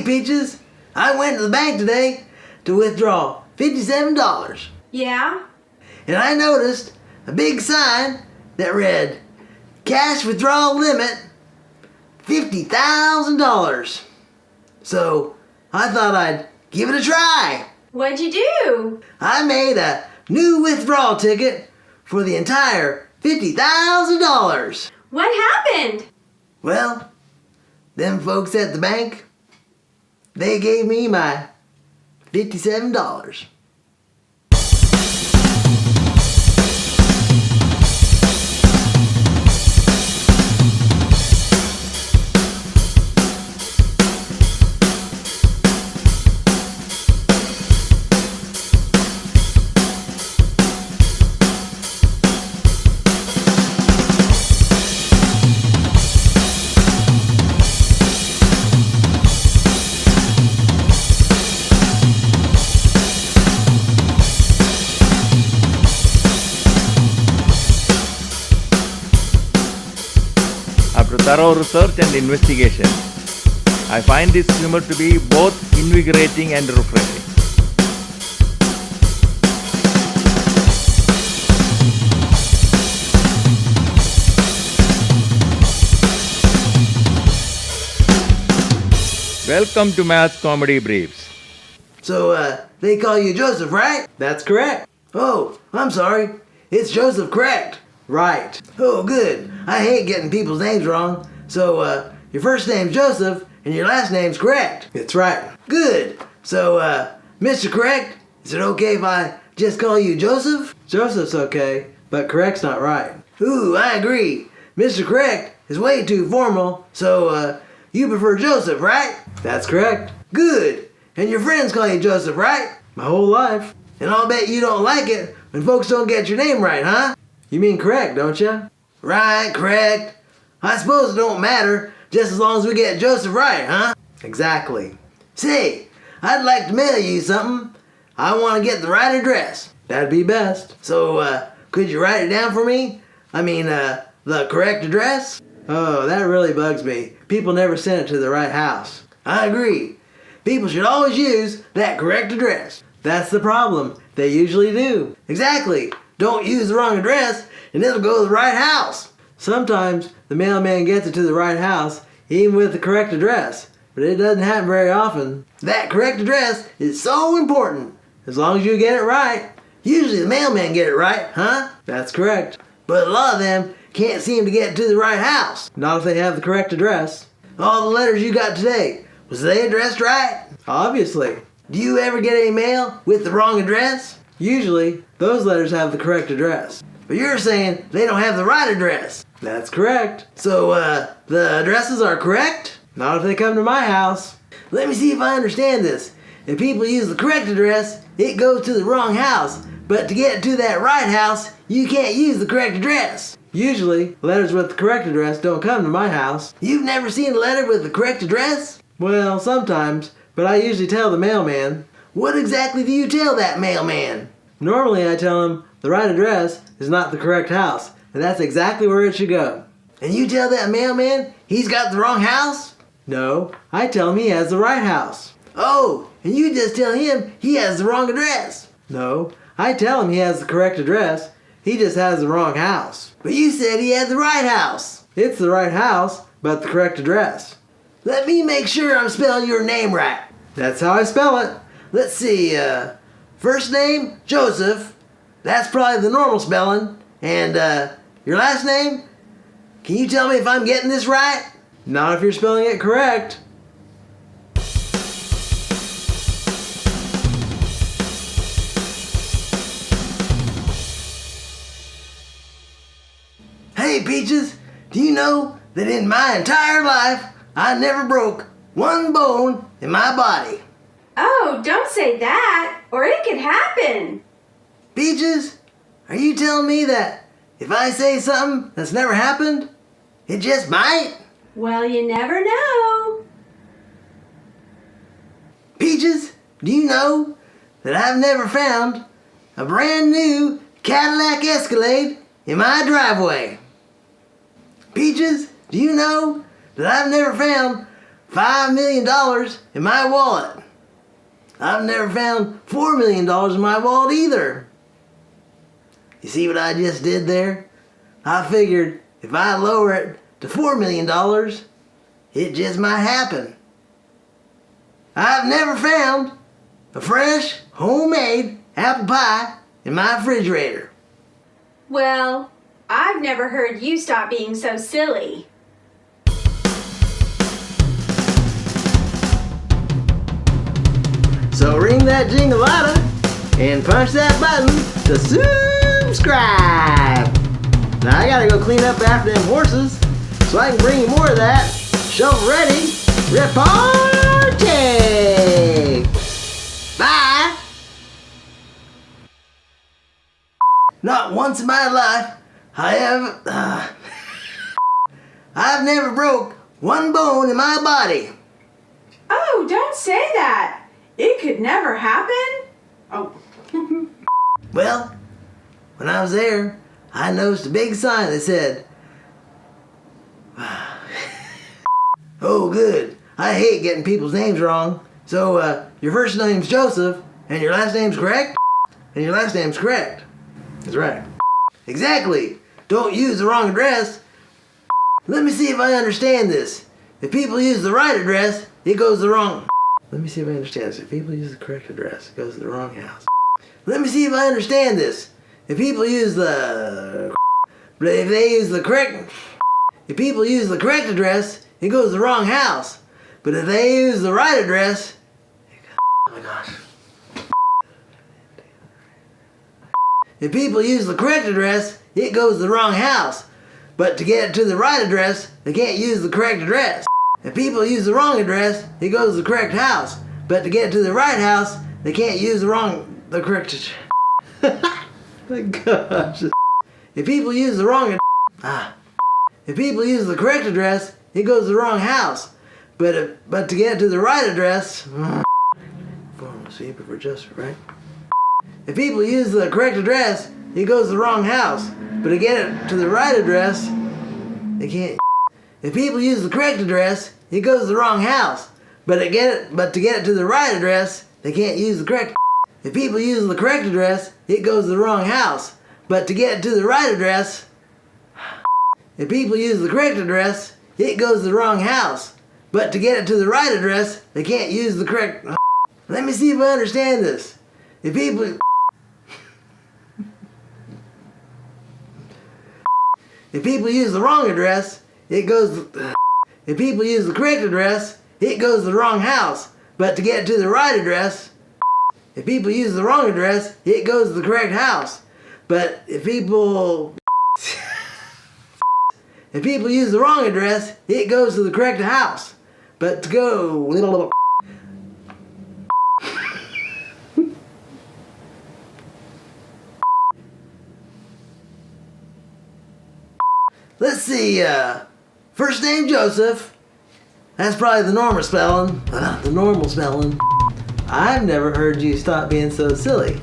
Peaches, I went to the bank today to withdraw $57. Yeah? And I noticed a big sign that read, cash withdrawal limit, $50,000. So I thought I'd give it a try. What'd you do? I made a new withdrawal ticket for the entire $50,000. What happened? Well, them folks at the bank, they gave me my $57. After thorough research and investigation, I find this humor to be both invigorating and refreshing. Welcome to Mass Comedy Briefs. So, they call you Joseph, right? That's correct. Oh, I'm sorry. It's Joseph, correct? Right. Oh, good. I hate getting people's names wrong. So, your first name's Joseph, and your last name's correct. It's right. Good. So, Mr. Correct, is it okay if I just call you Joseph? Joseph's okay, but correct's not right. Ooh, I agree. Mr. Correct is way too formal, so, you prefer Joseph, right? That's correct. Good. And your friends call you Joseph, right? My whole life. And I'll bet you don't like it when folks don't get your name right, huh? You mean correct, don't you? Right, correct. I suppose it don't matter, just as long as we get Joseph right, huh? Exactly. Say, I'd like to mail you something. I want to get the right address. That'd be best. So, could you write it down for me? I mean, the correct address? Oh, that really bugs me. People never send it to the right house. I agree. People should always use that correct address. That's the problem. They usually do. Exactly. Don't use the wrong address, and it'll go to the right house. Sometimes the mailman gets it to the right house, even with the correct address, but it doesn't happen very often. That correct address is so important. As long as you get it right. Usually the mailmen get it right, huh? That's correct. But a lot of them can't seem to get to the right house. Not if they have the correct address. All the letters you got today, was they addressed right? Obviously. Do you ever get any mail with the wrong address? Usually, those letters have the correct address. But you're saying they don't have the right address. That's correct. So, the addresses are correct? Not if they come to my house. Let me see if I understand this. If people use the correct address, it goes to the wrong house. But to get to that right house, you can't use the correct address. Usually, letters with the correct address don't come to my house. You've never seen a letter with the correct address? Well, sometimes, but I usually tell the mailman. What exactly do you tell that mailman? Normally I tell him the right address is not the correct house, and that's exactly where it should go. And you tell that mailman he's got the wrong house? No, I tell him he has the right house. Oh, and you just tell him he has the wrong address? No, I tell him he has the correct address, he just has the wrong house. But you said he had the right house. It's the right house, but the correct address. Let me make sure I'm spelling your name right. That's how I spell it. Let's see, first name, Joseph. That's probably the normal spelling. And, your last name? Can you tell me if I'm getting this right? Not if you're spelling it correct. Hey, Peaches, do you know that in my entire life, I never broke one bone in my body? Oh, don't say that, or it could happen. Peaches, are you telling me that if I say something that's never happened, it just might? Well, you never know. Peaches, do you know that I've never found a brand new Cadillac Escalade in my driveway? Peaches, do you know that I've never found $5 million in my wallet. I've never found $4 million in my wallet either. You see what I just did there? I figured if I lower it to $4 million, it just might happen. I've never found a fresh, homemade apple pie in my refrigerator. Well, I've never heard you stop being so silly. So ring that jingle-lada and punch that button to subscribe. Now I gotta go clean up after them horses so I can bring you more of that shovel-ready repartee. Bye! Not once in my life I've never broke one bone in my body. Oh, don't say that. It could never happen. Oh. Well, when I was there, I noticed a big sign that said, "Oh, good. I hate getting people's names wrong. So, your first name's Joseph, and your last name's correct? And your last name's correct." That's right. Exactly. Don't use the wrong address. Let me see if I understand this. If people use the right address, it goes the wrong. Let me see if I understand this. If people use the correct address, it goes to the wrong house. Let me see if I understand this. If people use the... But if they use the correct... If people use the correct address, it goes to the wrong house. But if they use the right address... Oh my gosh. If people use the correct address, it goes to the wrong house. But to get to the right address, they can't use the correct address. If people use the wrong address, it goes to the correct house. But to get to the right house, they can't use the correct my gosh. If people use the wrong If people use the correct address, it goes to the wrong house. But to get to the right address, for just right. If people use the correct address, it goes to the wrong house. But to get it to the right address, they can't. If people use the correct address, it goes to the wrong house. But to get it to the right address, they can't use the correct. If people use the correct address, it goes to the wrong house. But to get to the right address, if people use the correct address, it goes to the wrong house. But to get it to the right address, they can't use the correct. Let me see if I understand this. If people use the wrong address, it goes. If people use the correct address, it goes to the wrong house. But to get to the right address, if people use the wrong address, it goes to the correct house. But if people use the wrong address, it goes to the correct house. But to go let's see, first name Joseph. That's probably the normal spelling. I've never heard you stop being so silly.